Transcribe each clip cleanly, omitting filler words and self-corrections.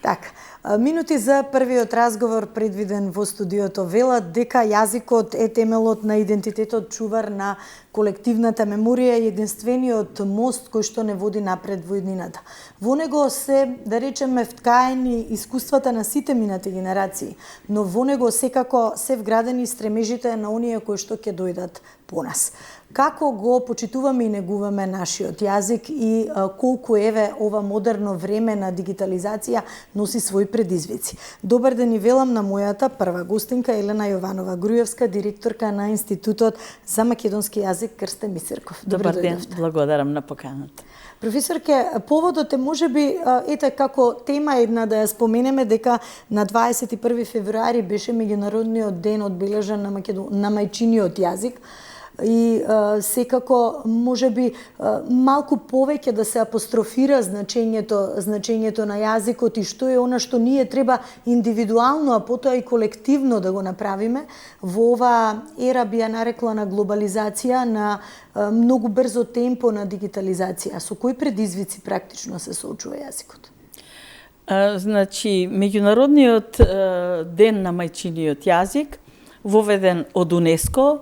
Така, минути за првиот разговор предвиден во студиото велат дека јазикот е темелот на идентитетот, чувар на колективната меморија и единствениот мост кој што не води напред во иднината. Во него се, да речеме, вткаени искуствата на сите минати генерации, но во него секако се вградени стремежите на оние кои што ќе дојдат по нас. Како го почитуваме и негуваме нашиот јазик и колку еве ова модерно време на дигитализација носи своји предизвици. Добар ден и велам на мојата прва гостинка Елена Јованова Груевска, директорка на Институтот за македонски јазик Крстен Бисерков. Добар ден, благодарам на поканата. Професорке, поводот е можеби ете како тема една да ја споменеме дека на 21 февруари беше меѓународниот ден одбележан на мајчиниот јазик. И секако можеби малку повеќе да се апострофира значењето на јазикот и што е она што ние треба индивидуално, а потоа и колективно да го направиме во оваа ера, би ја нарекла, на глобализација, на многу брзо темпо на дигитализација. Со кои предизвици практично се соочува јазикот? Значи, меѓународниот ден на мајчиниот јазик, воведен од УНЕСКО,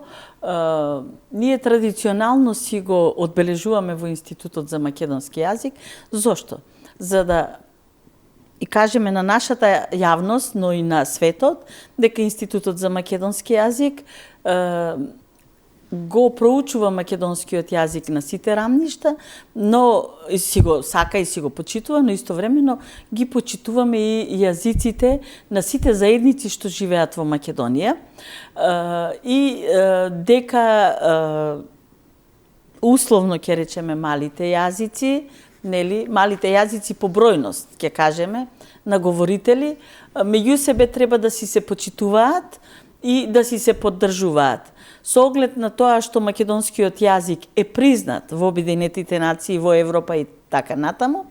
ние традиционално си го одбележуваме во Институтот за македонски јазик. Зошто? За да и кажеме на нашата јавност, но и на светот, дека Институтот за македонски јазик го проучува македонскиот јазик на сите рамништа, но си го сака и си го почитува, но истовремено ги почитуваме и јазиците на сите заедници што живеат во Македонија и дека условно ќе речеме малите јазици, нели, малите јазици по бројност, ќе кажеме, на говорители, меѓу себе треба да си се почитуваат и да си се поддржуваат. Со оглед на тоа што македонскиот јазик е признат во Обединетите нации, во Европа и така натаму,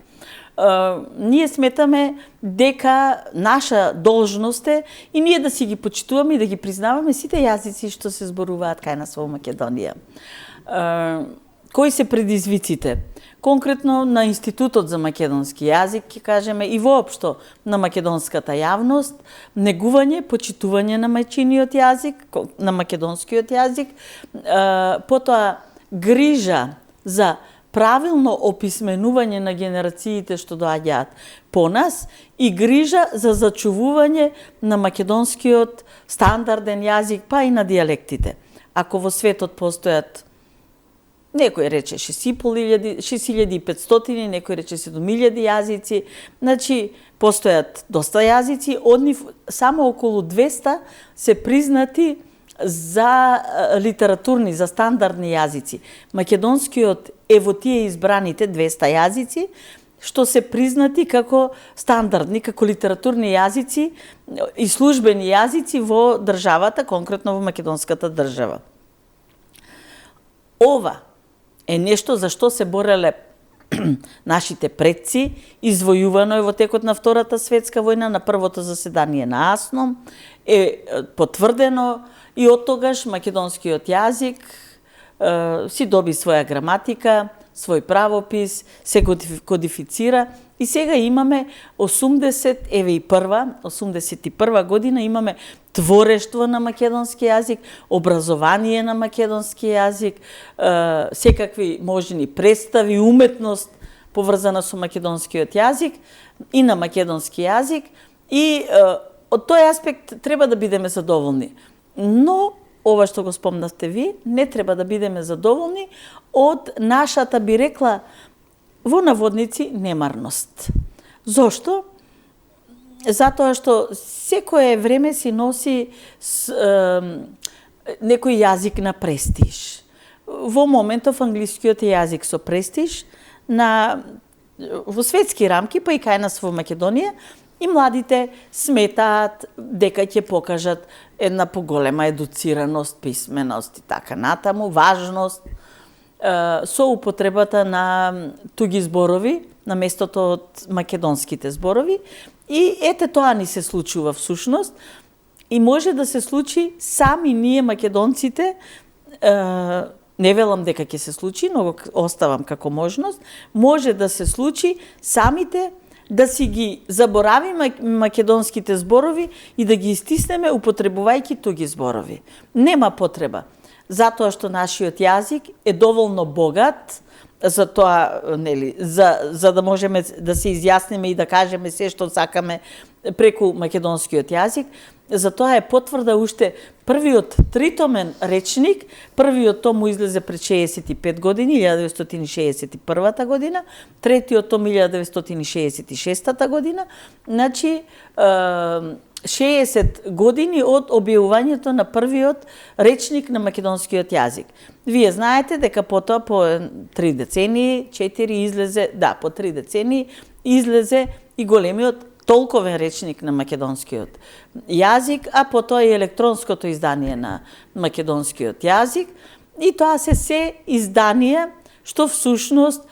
ние сметаме дека наша должност е и ние да си ги почитуваме и да ги признаваме сите јазици што се зборуваат кај нас во Македонија. Кои се предизвиците? Конкретно на Институтот за македонски јазик, ќе кажеме, и воопшто на македонската јавност, негување, почитување на мајчиниот јазик, на македонскиот јазик, потоа грижа за правилно описменување на генерациите што доаѓаат по нас и грижа за зачувување на македонскиот стандарден јазик, па и на дијалектите. Ако во светот постојат, некој рече 6500, некој рече 7000 јазици, значи постојат доста јазици, од нив само околу 200 се признати за литературни, за стандардни јазици. Македонскиот е во тие избраните 200 јазици, што се признати како стандардни, како литературни јазици и службени јазици во државата, конкретно во македонската држава. Ова е нешто за што се бореле нашите предци, извојувано е во текот на Втората светска војна, на првото заседание на АСНОМ, е потврдено и од тогаш македонскиот јазик си доби своја граматика, свој правопис, се кодифицира и сега имаме 81 година имаме творештво на македонски јазик, образование на македонски јазик, секакви можни представи, уметност поврзана со македонскиот јазик и на македонски јазик и од тој аспект треба да бидеме задоволни. Но ова што го спомнавте ви, не треба да бидеме задоволни од нашата, би рекла, во наводници, немарност. Зошто? Затоа што секое време си носи некој јазик на престиж. Во моментов англискиот е јазик со престиж во светски рамки, па и кај нас во Македонија, и младите сметаат дека ќе покажат една поголема едуцираност, писменост и така натаму, важност со употребата на туги зборови на местото од македонските зборови. И ете тоа ни се случува всушност и може да се случи сами ние македонците, не велам дека ќе се случи, но го оставам како можност, може да се случи самите да си ги заборавиме македонските зборови и да ги истиснеме употребувајќи туги зборови. Нема потреба, затоа што нашиот јазик е доволно богат за тоа, нели, за да можеме да се изјасниме и да кажеме се што сакаме преку македонскиот јазик. Затоа е потврда уште првиот тритомен речник, првиот том му излезе пред 65 години, 1961 година, третиот том 1966 година, значи 60 години од објавувањето на првиот речник на македонскиот јазик. Вие знаете дека потоа по 3 децении, 4 излезе, по 3 децении излезе и големиот толковен речник на македонскиот јазик, а потоа и електронското издание на македонскиот јазик. И тоа се изданија што всушност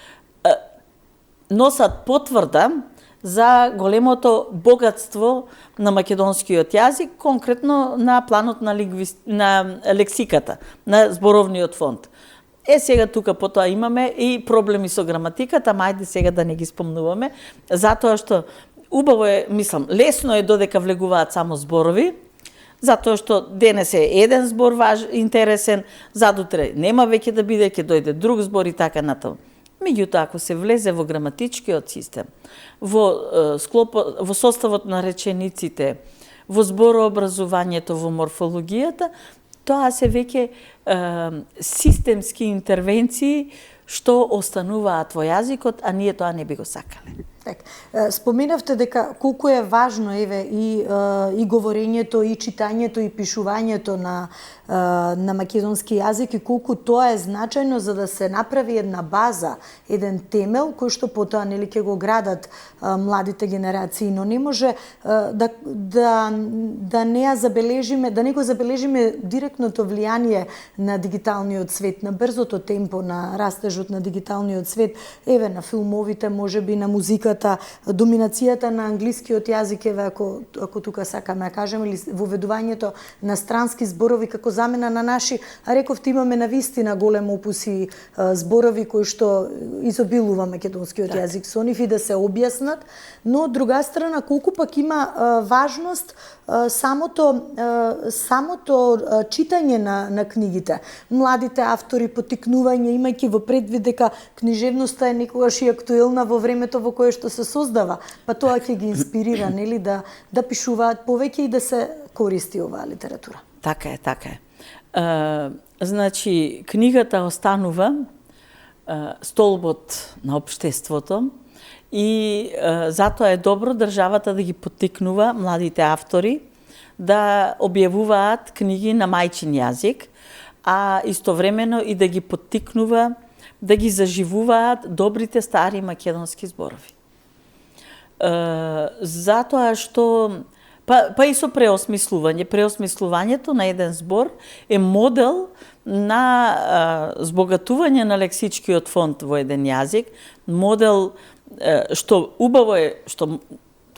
носат потврда за големото богатство на македонскиот јазик, конкретно на планот на лексиката, на зборовниот фонд. Сега тука потоа имаме и проблеми со граматиката, мајде сега да не ги спомнуваме, затоа што убаво е, мислам, лесно е додека влегуваат само зборови, затоа што денес е еден збор интересен, задутре нема веќе да биде, ќе дојде друг збор и така натаму. Меѓутоа, ако се влезе во граматичкиот систем, во составот на речениците, во зборообразувањето, во морфологијата, тоа се веќе системски интервенции што остануваат во јазикот, а ние тоа не би го сакале. Споменавте дека колку е важно и говорењето, и читањето, и пишувањето на македонски јазик и колку тоа е значајно за да се направи една база, еден темел кој што потоа нели ќе го градат младите генерации, но не може да не ја забележиме, да не го забележиме директното влијание на дигиталниот свет, на брзото темпо на растежот на дигиталниот свет, на филмовите, можеби на музиката, доминацијата на англискиот јазик, ако тука сакаме да кажеме, или воведувањето на странски зборови како замена на наши, а рековте имаме навистина голем опус и зборови кои што изобилува македонскиот јазик со нив и да се објаснат, но од друга страна колку пак има важност самото читање на книгите. Младите автори, поттикнување, имајќи во предвид дека книжевноста е некогаш и актуелна во времето во кое што се создава, па тоа ќе ги инспирира, нели, да пишуваат повеќе и да се користи оваа литература. Така е, така е. Значи, книгата останува столбот на општеството и затоа е добро државата да ги поттикнува младите автори да објавуваат книги на мајчин јазик, а истовремено и да ги поттикнува да ги заживуваат добрите стари македонски зборови. Затоа што па и со преосмислувањето на еден збор е модел на збогатување на лексичкиот фонд во еден јазик, модел што убаво е, што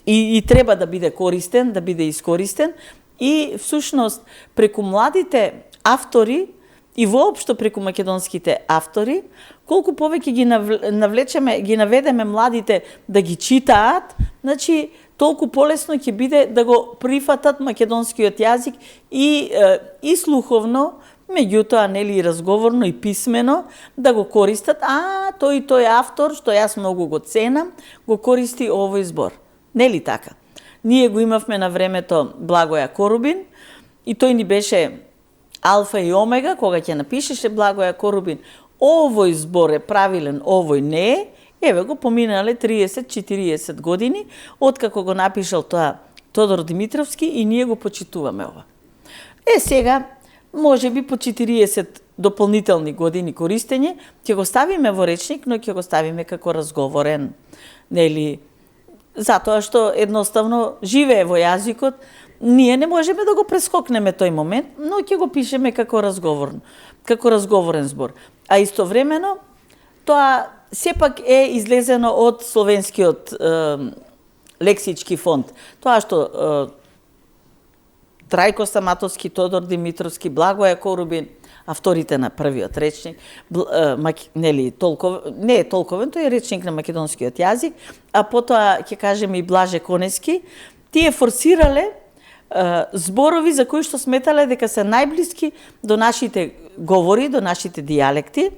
и треба да биде користен, да биде искористен и всушност преку младите автори и воопшто преку македонските автори, колку повеќе ги навлечеме, ги наведеме младите да ги читаат, значи толку полесно ќе биде да го прифатат македонскиот јазик и слуховно, меѓутоа нели и разговорно и писмено да го користат, тој автор што јас многу го ценам, го користи овој збор. Нели така? Ние го имавме на времето Благоја Корубин и тој ни беше алфа и омега, кога ќе напишеше Благоја Корубин, овој збор е правилен, овој не е, еве го поминале 30-40 години, откако го напишал тоа Тодор Димитровски и ние го почитуваме ова. Сега, може би по 40 дополнителни години користење, ќе го ставиме во речник, но ќе го ставиме како разговорен, нели, затоа што едноставно живее во јазикот, ние не можеме да го прескокнеме тој момент, но ќе го пишеме како разговорен збор. А истовремено, тоа сепак е излезено од словенскиот лексички фонд. Тоа што Трајко Стаматовски, Тодор Димитровски, Благоја Корубин, авторите на првиот речник, нели, не е толковен, тој е речник на македонскиот јазик, а потоа ќе кажеме и Блаже Конески, тие форсирале зборови за кои што сметале дека се најблиски до нашите говори, до нашите дијалекти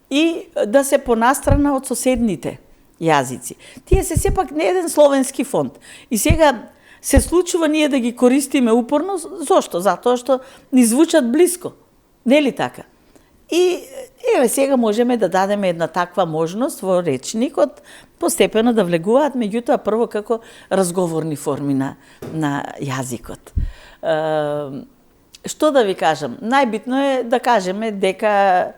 и да се понастрана од соседните јазици. Тие се сепак не еден словенски фонд. И сега се случува ние да ги користиме упорно. Зошто? Затоа што ни звучат блиско. Нели така? И еве сега можеме да дадеме една таква можност во речникот постепено да влегуваат, меѓутоа прво како разговорни форми на јазикот. Што да ви кажам? Најбитно е да кажеме дека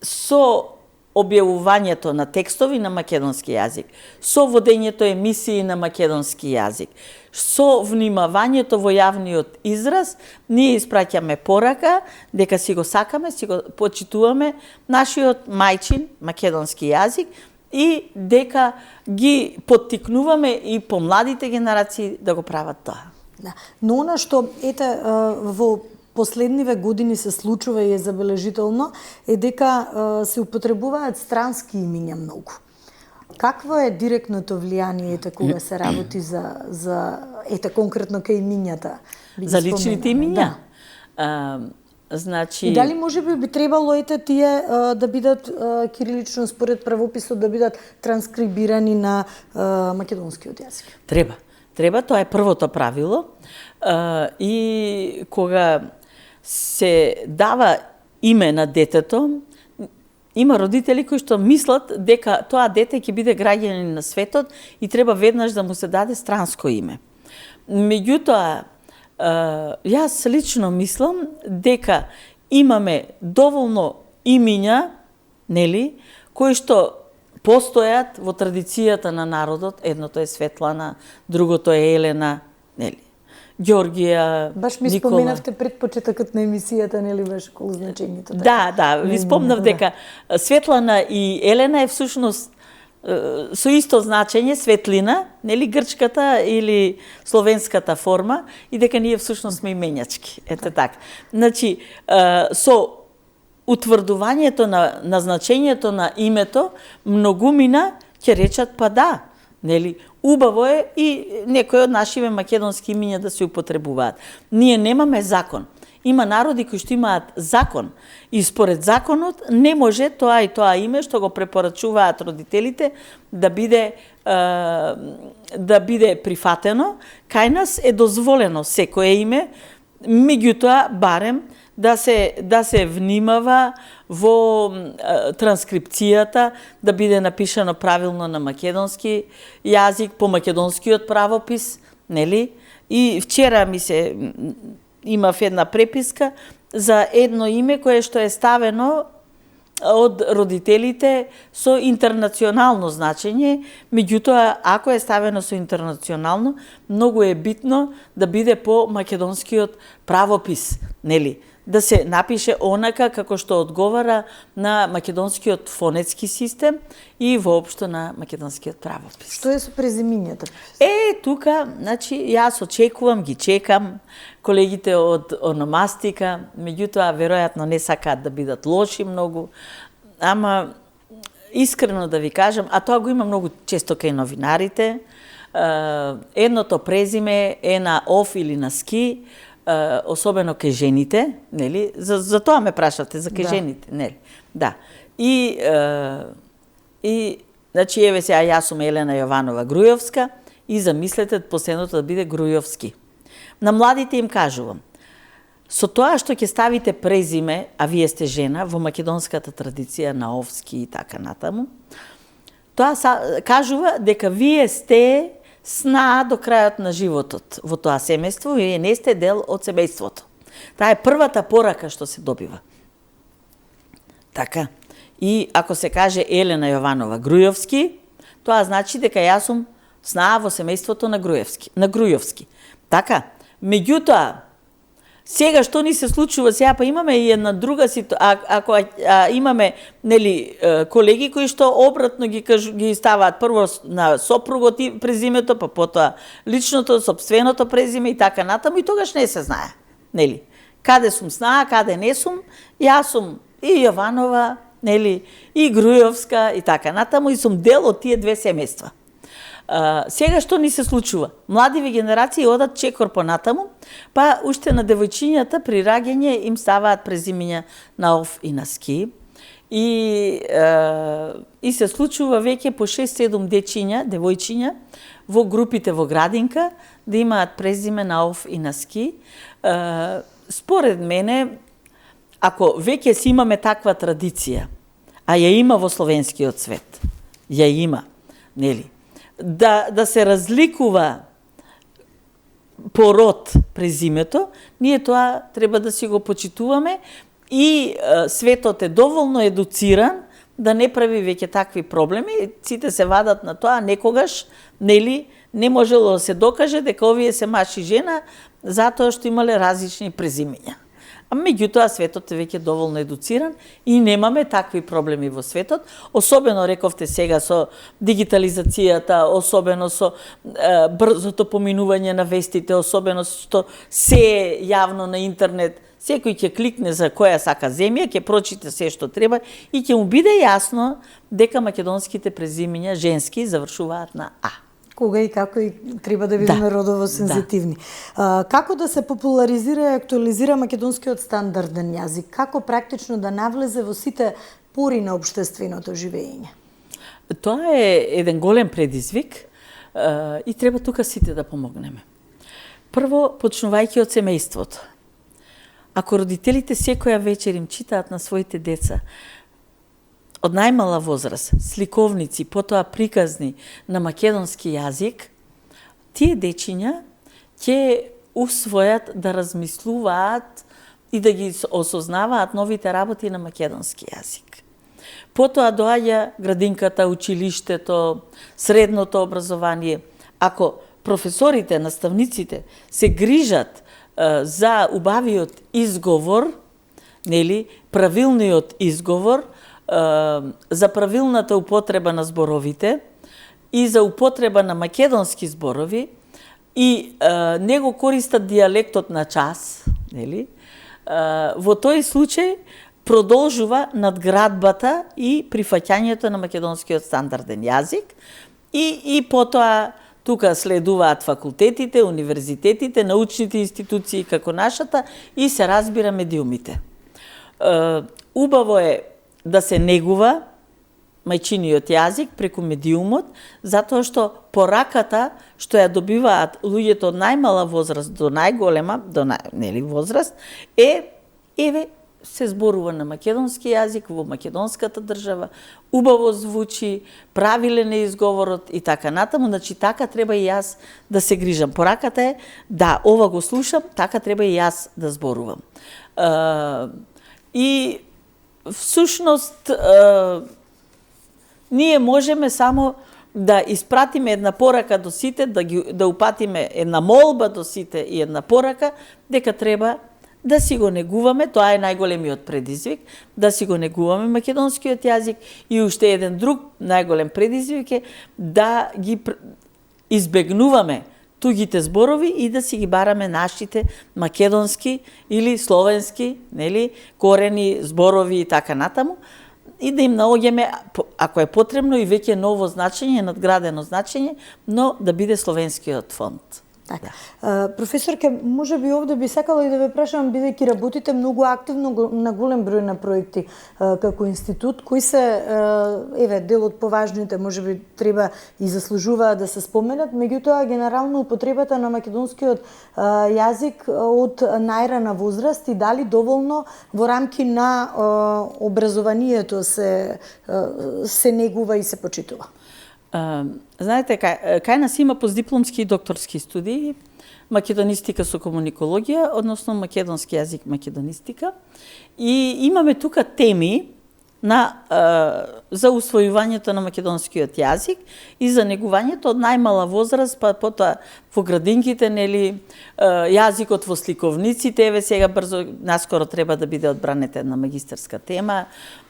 со објавувањето на текстови на македонски јазик, со водењето емисии на македонски јазик, со внимавањето во јавниот израз, ние испраќаме порака дека си го сакаме, си го почитуваме нашиот мајчин македонски јазик и дека ги поттикнуваме и помладите генерации да го прават тоа. Да. Но она што во последниве години се случува и е забележително е дека се употребуваат странски имиња многу. Какво е директното влијание кога се работи за конкретно кај имињата? За личните имиња? Да. Значи... И дали може би требало тие да бидат кирилично според правописот да бидат транскрибирани на македонскиот јазик? Треба, тоа е првото правило. И кога се дава име на детето, има родители кои што мислат дека тоа дете ќе биде граѓанин на светот и треба веднаш да му се даде странско име. Меѓутоа, јас лично мислам дека имаме доволно имиња, нели, кои што постојат во традицијата на народот. Едното е Светлана, другото е Елена, нели, Ѓоргија, Баш ми споменавте предпочетокот на емисијата, нели беше околу значењето? Да, ви спомнав дека Светлана и Елена е всушност со исто значење, светлина, нели, грчката или словенската форма, и дека ние всушност сме именјачки. Ете така. Значи, со утврдувањето на значењето на името, многумина ќе речат па да, нели, убаво е и некои од нашиве македонски имиња да се употребуваат. Ние немаме закон. Има народи кои што имаат закон и според законот не може тоа и тоа име што го препорачуваат родителите да биде прифатено. Кај нас е дозволено секое име, меѓутоа барем да се внимава во транскрипцијата, да биде напишано правилно на македонски јазик, по македонскиот правопис, нели? И вчера имав една преписка за едно име кое што е ставено од родителите со интернационално значење, меѓутоа ако е ставено со интернационално, многу е битно да биде по македонскиот правопис, нели? Да се напише онака како што одговара на македонскиот фонетски систем и воопшто на македонскиот правопис. Што е со презимињата? Тука, значи, јас очекувам, ги чекам колегите од ономастика, меѓутоа веројатно не сакаат да бидат лоши многу, ама искрено да ви кажам, а тоа го има многу често кај новинарите, едното презиме е на ов или на ски, особено кај жените, нели? За тоа ме прашавте, за кај жените, нели? Да. И значи, еве сега, јас сум Елена Јованова Грујовска и замислете последното да биде Грујовски. На младите им кажувам, со тоа што ќе ставите презиме, а вие сте жена, во македонската традиција на овски и така натаму, тоа кажува дека вие сте снаа до крајот на животот во тоа семејство и не сте дел од семејството. Таа е првата порака што се добива. Така. И ако се каже Елена Јованова Грујовски, тоа значи дека јас сум снаа во семејството на Грујовски. Така. Меѓутоа, Сега што ни се случува сега, па имаме и една друга ситуација, ако имаме нели колеги кои што обратно ги ставаат прво на сопругот и презимето, па потоа личното, сопственото презиме и така натаму, и тогаш не се знае, нели? Каде сум знаа, каде не сум, јас сум и Јованова, нели, и Грујовска и така натаму, и сум дел од тие две семејства. Сега што ни се случува? Младиви генерации одат чекор понатаму, па уште на девојчињата при раѓање им ставаат презимиња на ов и на ски. И се случува веќе по 6-7 дечиња, девојчиња, во групите во градинка, да имаат презиме на ов и на ски. Според мене, ако веќе си имаме таква традиција, а ја има во словенскиот свет, ја има, нели? Да се разликува по род презимето, ние тоа треба да си го почитуваме и светот е доволно едуциран да не прави веќе такви проблеми. Сите се вадат на тоа, некогаш, нели, не можело да се докаже дека овие се маж и жена затоа што имале различни презимиња. А меѓутоа светот е веќе доволно едуциран и немаме такви проблеми во светот, особено рековте сега со дигитализацијата, особено со брзото поминување на вестите, особено што се е јавно на интернет, секој ќе кликне за која сака земја, ќе прочита се што треба и ќе му биде јасно дека македонските презимиња женски завршуваат на А. Кога и како и треба да бидеме родово сензитивни. Како да се популаризира и актуализира македонскиот стандарден јазик? Како практично да навлезе во сите пори на општественото живење? Тоа е еден голем предизвик и треба тука сите да помогнеме. Прво, почнувајќи од семејството. Ако родителите секоја вечер им читаат на своите деца од најмала возраст, сликовници, потоа приказни на македонски јазик, тие дечиња ќе усвојат да размислуваат и да ги осознаваат новите работи на македонски јазик. Потоа доаѓа градинката, училиштето, средното образование. Ако професорите, наставниците се грижат за убавиот изговор, нели, правилниот изговор, за правилната употреба на зборовите и за употреба на македонски зборови и не го користат дијалектот на час, нели? Во тој случај продолжува надградбата и прифаќањето на македонскиот стандарден јазик и потоа тука следуваат факултетите, универзитетите, научните институции како нашата и се разбира медиумите. Убаво е да се негува мајчиниот јазик преку медиумот, затоа што пораката што ја добиваат луѓето од најмала возраст до најголема, нели возраст, еве се зборува на македонски јазик во македонската држава, убаво звучи, правилен е изговорот и така натаму, значи така треба и јас да се грижам. Пораката е, да, ова го слушам, така треба и јас да зборувам. И всушност, ние можеме само да испратиме една порака до сите, да упатиме една молба до сите и една порака, дека треба да си го негуваме, тоа е најголемиот предизвик, да си го негуваме македонскиот јазик и уште еден друг најголем предизвик е да ги избегнуваме тугите зборови и да си ги бараме нашите македонски или словенски, нели, корени, зборови и така натаму, и да им наоѓаме, ако е потребно, и веќе ново значење, надградено значење, но да биде словенскиот фонд. Така. Да. Професорке, може би овде би сакала и да ве прашам, бидејќи работите многу активно на голем број на проекти како институт, кои се дел од поважните, може би треба и заслужуваат да се споменат, меѓутоа генерално употребата на македонскиот јазик од најрана возраст и дали доволно во рамки на образованието се негува и се почитува? Знаете, кај нас има постдипломски и докторски студии, македонистика со комуникологија, односно македонски јазик македонистика. И имаме тука теми за усвојувањето на македонскиот јазик и за негувањето од најмала возраст, па потоа во градинките, нели, јазикот во сликовниците, еве сега брзо, наскоро треба да биде одбранета една магистерска тема,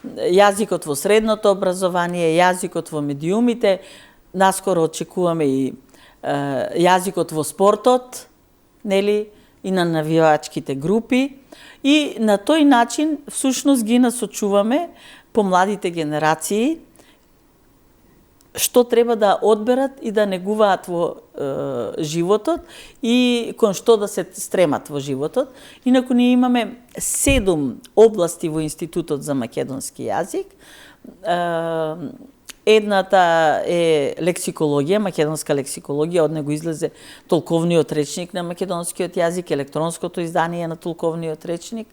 јазикот во средното образование, јазикот во медиумите, наскоро очекуваме и јазикот во спортот, нели, и на навивачките групи, и на тој начин всушност ги насочуваме помладите генерации што треба да одберат и да негуваат во животот и кон што да се стремат во животот. Инаку ние имаме 7 области во Институтот за македонски јазик. Едната е лексикологија, македонска лексикологија, од него излезе толковниот речник на македонскиот јазик, електронското издание на толковниот речник.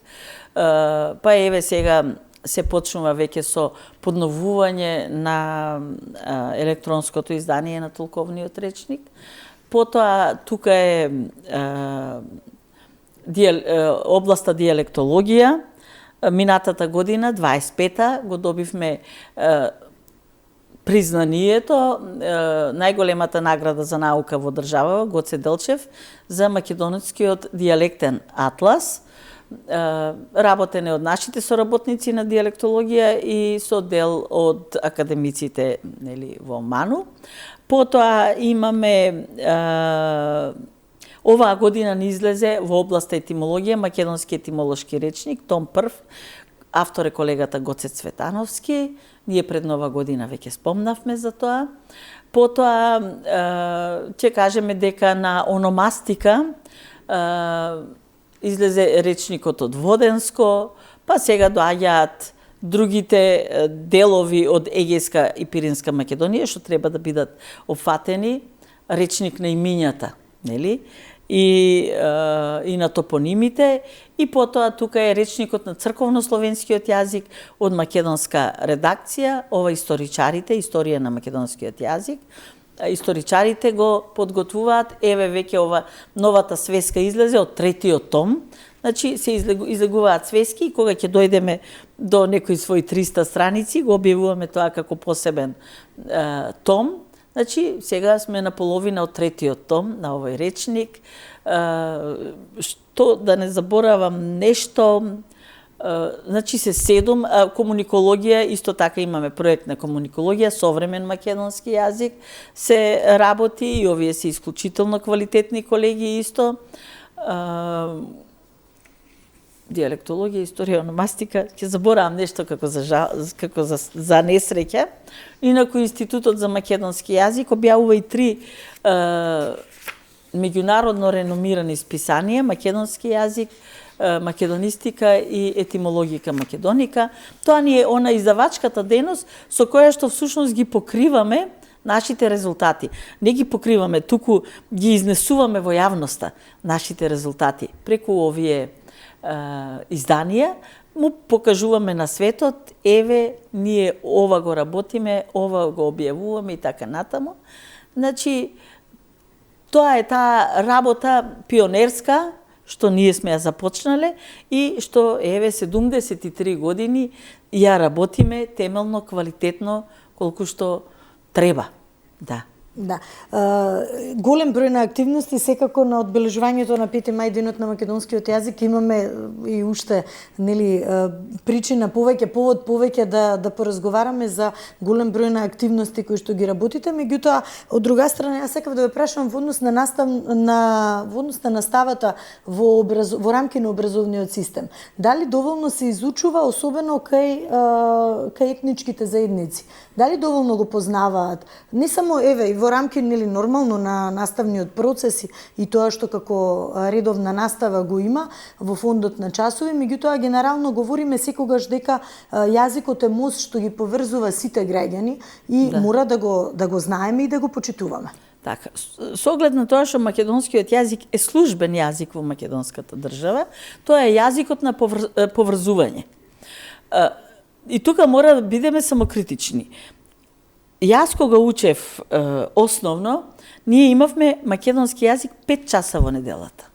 Па еве сега се почнува веќе со подновување на електронското издание на толковниот речник. Потоа тука е областа диалектологија. Минатата година, 25-та, го добивме признанието, најголемата награда за наука во државава, Гоце Делчев, за македонскиот диалектен атлас. Работен е од нашите соработници на диалектологија и со дел од академиците, нели, во МАНУ. Потоа имаме оваа година ни излезе во областа етимологија македонски етимолошки речник, том 1, автор е колегата Гоце Цветановски. Ние пред нова година веќе спомнавме за тоа. Потоа ќе кажеме дека на ономастика излезе речникот од Воденско, па сега доаѓаат другите делови од Егејска и Пиринска Македонија што треба да бидат опфатени, речник на имињата, нели? И на топонимите, и потоа тука е речникот на црковнословенскиот јазик од македонска редакција, ова историчарите, историја на македонскиот јазик. Историчарите го подготвуваат, еве веќе ова новата свеска излезе од 3-тиот том, значи се излегуваат свески и кога ќе дојдеме до некои своји 300 страници, го објавуваме тоа како посебен том. Значи, сега сме на половина од 3-тиот том на овој речник. Што да не заборавам нешто, значи се 7, комуникологија, исто така имаме проект на комуникологија, современ македонски јазик се работи и овие се исклучително квалитетни колеги исто. Диалектологија, историја, ономастика, ќе заборавам нешто како за несреќа. Инаку Институтот за македонски јазик објавува и 3 меѓународно реномирани списанија: македонски јазик, македонистика и етимологика македоника. Тоа ни е она издавачката дејност со која што всушност ги покриваме нашите резултати. Не ги покриваме, туку ги изнесуваме во јавноста нашите резултати преку овие изданија, му покажуваме на светот, еве, ние ова го работиме, ова го објавуваме и така натаму. Значи, тоа е таа работа пионерска, што ние сме ја започнале и што, еве, 73 години ја работиме темелно, квалитетно, колку што треба. Да. Да. Голем број на активности, секако на одбележувањето на 5 мај, денот на македонскиот јазик, имаме и уште, нели, причина повеќе, повод повеќе да поразговараме за голем број на активности кои што ги работите. Меѓутоа, од друга страна, јас сакав да ве прашам во однос на наставата во рамки на образовниот систем. Дали доволно се изучува, особено кај етничките заедници? Дали доволно го познаваат? Не само, еве, и во рамки, нели, нормално на наставниот процес и тоа што како редовна настава го има во фондот на часови, меѓутоа генерално говориме секогаш дека јазикот е мост што ги поврзува сите граѓани и мора да го знаеме и да го почитуваме. Така, со оглед на тоа што македонскиот јазик е службен јазик во македонската држава, тоа е јазикот на поврзување. И тука мора да бидеме самокритични. Јас кога учев основно, ние имавме македонски јазик 5 часа во неделата.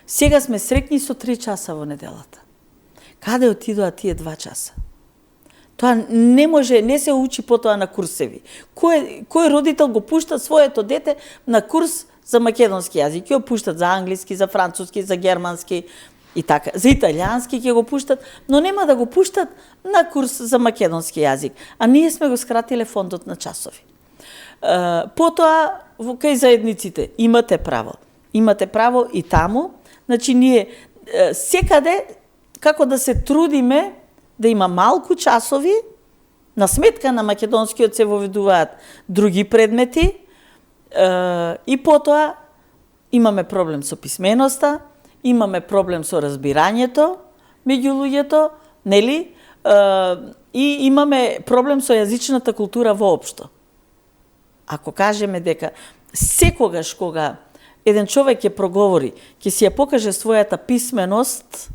Сега сме среќни со 3 часа во неделата. Каде отидоа тие 2 часа? Тоа не се учи потоа на курсеви. Кој родител го пушта своето дете на курс за македонски јазик? Ќе го пуштат за англиски, за француски, за германски и така. За италијански ќе го пуштат, но нема да го пуштат на курс за македонски јазик. А ние сме го скратиле фондот на часови. Потоа, кај заедниците, имате право. Имате право и таму. Значи, ние секаде, како да се трудиме да има малку часови, на сметка на македонскиот се воведуваат други предмети, и потоа имаме проблем со писменоста, имаме проблем со разбирањето меѓу луѓето, нели? И имаме проблем со јазичната култура воопшто. Ако кажеме дека секогаш кога еден човек ќе проговори, ќе си ја покаже својата писменост,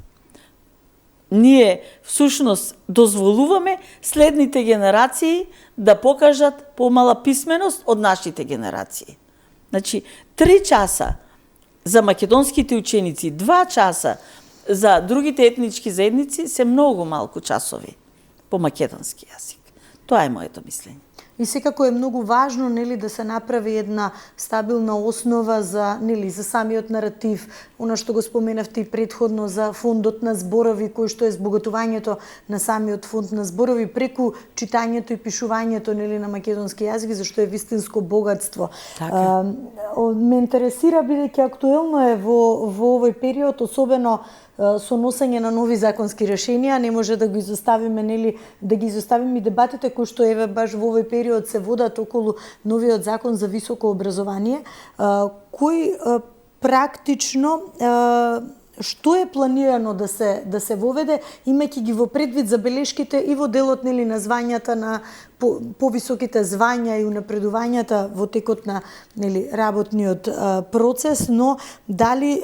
ние всушност дозволуваме следните генерации да покажат помала писменост од нашите генерации. Значи, 3 часа за македонските ученици, 2 часа за другите етнички заедници се многу малку часови по македонски јазик. Тоа е моето мислење. И секако е многу важно, нели, да се направи една стабилна основа за, нели, за самиот наратив, она што го споменавте и претходно за фондот на зборови, кој што е збогатувањето на самиот фонд на зборови преку читањето и пишувањето, нели, на македонски јазик, зашто е вистинско богатство. Така. Ме интересира, бидејќи актуелно е во овој период, особено со носење на нови законски решенија, не може да го изоставиме, нели, да ги изоставиме и дебатите кои што еве баш во овој период се водат околу новиот закон за високо образование, кој практично што е планирано да се воведе, имајќи ги во предвид забелешките и во делот, нели, на звањата на повисоките звања и унапредувањата во текот на, нели, работниот процес, но дали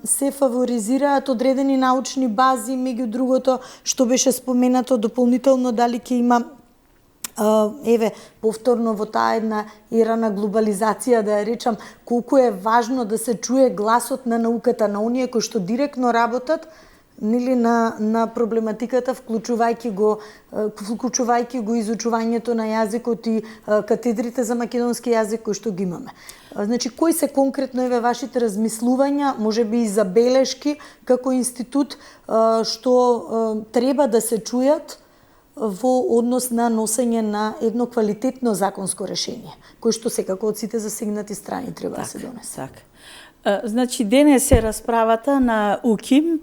се фаворизираат одредени научни бази, меѓу другото што беше споменато дополнително, дали ќе има еве, повторно во таа една ера на глобализација, да ја речам, колку е важно да се чуе гласот на науката, на оние кои што директно работат, нели, на проблематиката, вклучувајќи го изучувањето на јазикот и катедрите за македонски јазик кои што ги имаме. Значи, кои се конкретно, еве, вашите размислувања, можеби и забелешки како институт, што треба да се чујат во однос на носење на едно квалитетно законско решение, кој што секако од сите засегнати страни треба да се донесе. Така. Значи, денес е расправата на УКИМ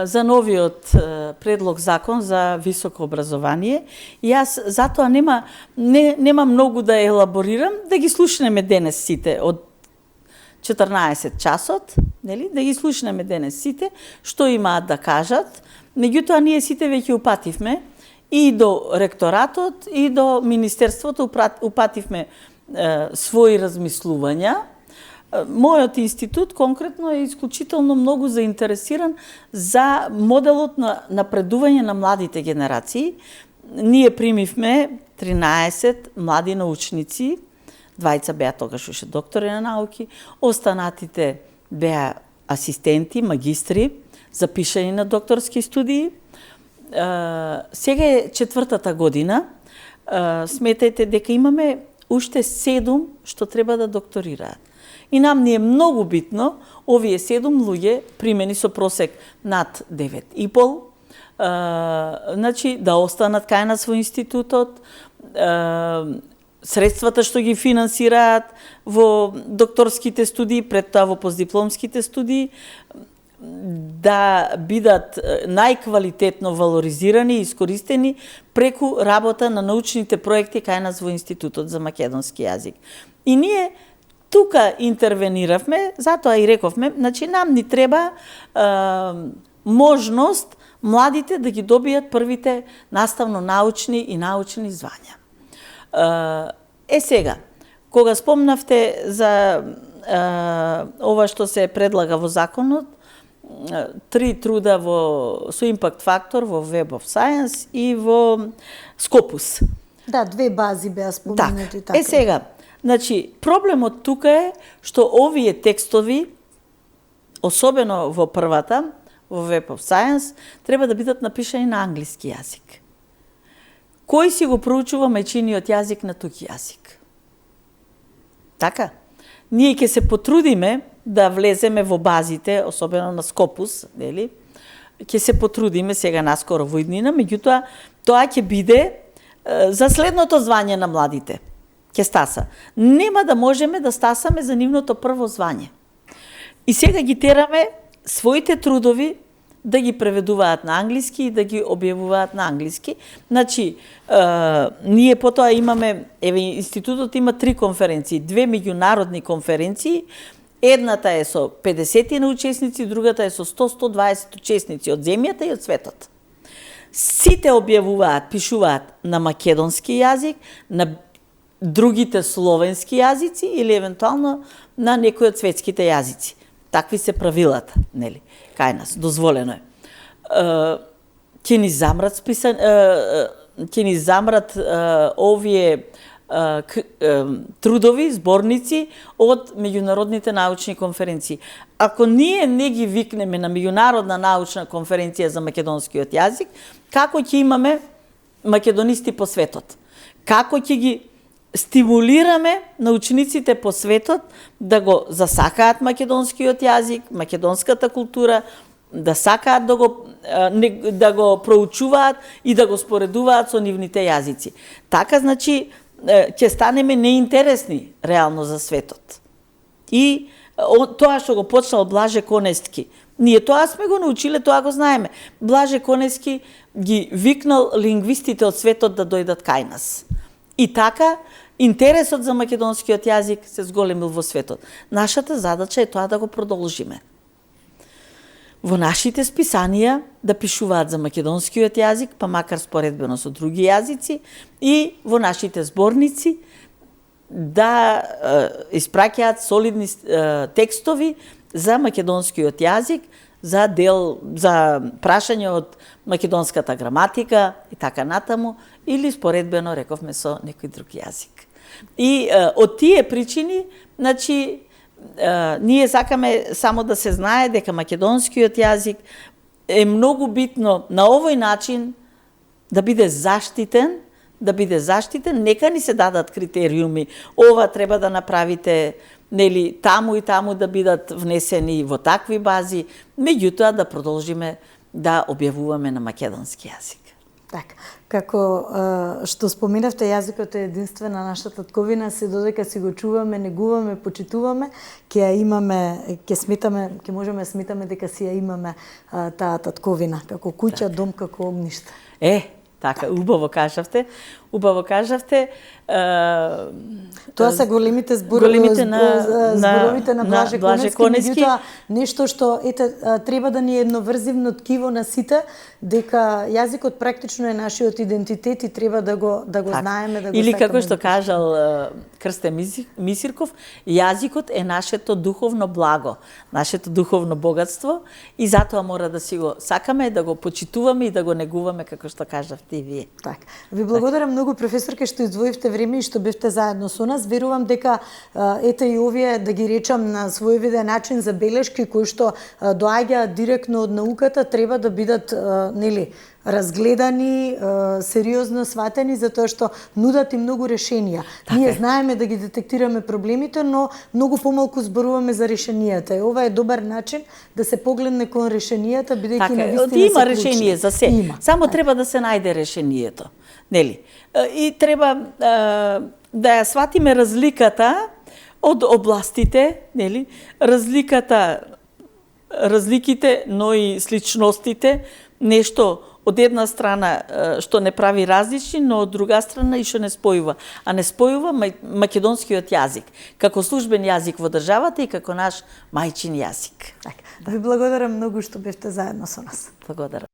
за новиот предлог закон за високо образование. И јас затоа нема многу да елаборирам, да ги слушнеме денес сите од 14 часот, нели? Да ги слушнеме денес сите што имаат да кажат. Меѓутоа, ние сите веќе упативме и до ректоратот, и до Министерството упативме своји размислувања. Мојот институт конкретно е исклучително многу заинтересиран за моделот на напредување на младите генерации. Ние примивме 13 млади научници, 2 беа тогаш уште доктори на науки, останатите беа асистенти, магистри, запишани на докторски студии. Сега е 4-та година, сметајте дека имаме уште 7 што треба да докторираат. И нам ни е многу битно овие 7 луѓе, примени со просек над 9,5, значи да останат кај нас во институтот, средствата што ги финансираат во докторските студии, пред тоа во постдипломските студии, да бидат најквалитетно валоризирани и искористени преку работа на научните проекти кај нас во Институтот за македонски јазик. И ние тука интервениравме, затоа и рековме, значи нам ни треба можност младите да ги добијат првите наставно-научни и научни звања. Сега, кога спомнавте за ова што се предлага во законот, 3 труда со импакт фактор во Web of Science и во Scopus. Да, 2 бази беа споменати така. Сега, значи, проблемот тука е што овие текстови, особено во првата, во Web of Science, треба да бидат напишани на англиски јазик. кој си го проучува мајчиниот јазик на туѓ јазик. Така? Ние ќе се потрудиме да влеземе во базите, особено на Скопус, нели? Ќе се потрудиме сега наскоро во иднина, меѓутоа тоа ќе биде за следното звање на младите. Ќе стаса. Нема да можеме да стасаме за нивното прво звање. И сега ги тераме своите трудови да ги преведуваат на англиски и да ги објавуваат на англиски. Значи, ние потоа имаме, институтот има 3 конференции, 2 меѓународни конференции. Едната е со 50 на учесници, другата е со 100-120 учесници од земјата и од светот. Сите објавуваат, пишуваат на македонски јазик, на другите словенски јазици или евентуално на некои од светските јазици. Такви се правилата, нели? Кај нас, дозволено е. Ќе ни замрат овие трудови, зборници од меѓународните научни конференции. Ако ние не ги викнеме на меѓународна научна конференција за македонскиот јазик, како ќе имаме македонисти по светот? Како ќе ги стимулираме научниците по светот да го засакаат македонскиот јазик, македонската култура, да сакаат да го проучуваат и да го споредуваат со нивните јазици. Така, значи, ќе станеме неинтересни реално за светот. И тоа што го почнал Блаже Конески, ние тоа сме го научиле, тоа го знаеме. Блаже Конески ги викнал лингвистите од светот да дојдат кај нас. И така, интересот за македонскиот јазик се зголемил во светот. Нашата задача е тоа да го продолжиме. Во нашите списанија да пишуваат за македонскиот јазик, па макар споредбено со други јазици, и во нашите зборници да испраќаат солидни текстови за македонскиот јазик, за прашање од македонската граматика и така натаму, или споредбено, рековме, со некој друг јазик. И од тие причини, значи, ние сакаме само да се знае дека македонскиот јазик е многу битно на овој начин да биде заштитен, нека ни се дадат критериуми. Ова треба да направите, нели, таму и таму да бидат внесени во такви бази, меѓутоа да продолжиме да објавуваме на македонски јазик. Така, како што споменавте, јазикот е единствена наша татковина, се додека си го чуваме, негуваме, почитуваме, ќе можеме да сметаме дека си ја имаме таа татковина, како куќа, дом, како огниште. Така, убаво кажавте. Тоа се големите зборовите на Блаже Конески, меѓутоа нешто што треба да ни е едноврзивно ткиво на сите, дека јазикот практично е нашиот идентитет и треба да го знаеме, да го или како што кажал Крстен Мисирков, јазикот е нашето духовно благо, нашето духовно богатство и затоа мора да си го сакаме, да го почитуваме и да го негуваме, како што кажавте и вие. Така. Ви благодарам многу, професорке, што издвоивте време и што бевте заедно со нас. Верувам дека и овие, да ги речам на своевиден начин, забелешки кои што доаѓаат директно од науката, треба да бидат разгледани, сериозно сватени, затоа што нудат и многу решенија. Ние знаеме да ги детектираме проблемите, но многу помалку зборуваме за решенијата. И ова е добар начин да се погледне кон решенијата, бидејќи навистина има решение за се. Само треба да се најде решението. Нели? И треба да ја сватиме разликата од областите, нели? Разликите, но и сличностите, нешто од една страна што не прави различни, но од друга страна и што не спојува. А не спојува македонскиот јазик, како службен јазик во државата и како наш мајчин јазик. Ви благодарам многу што бевте заедно со нас. Благодарам.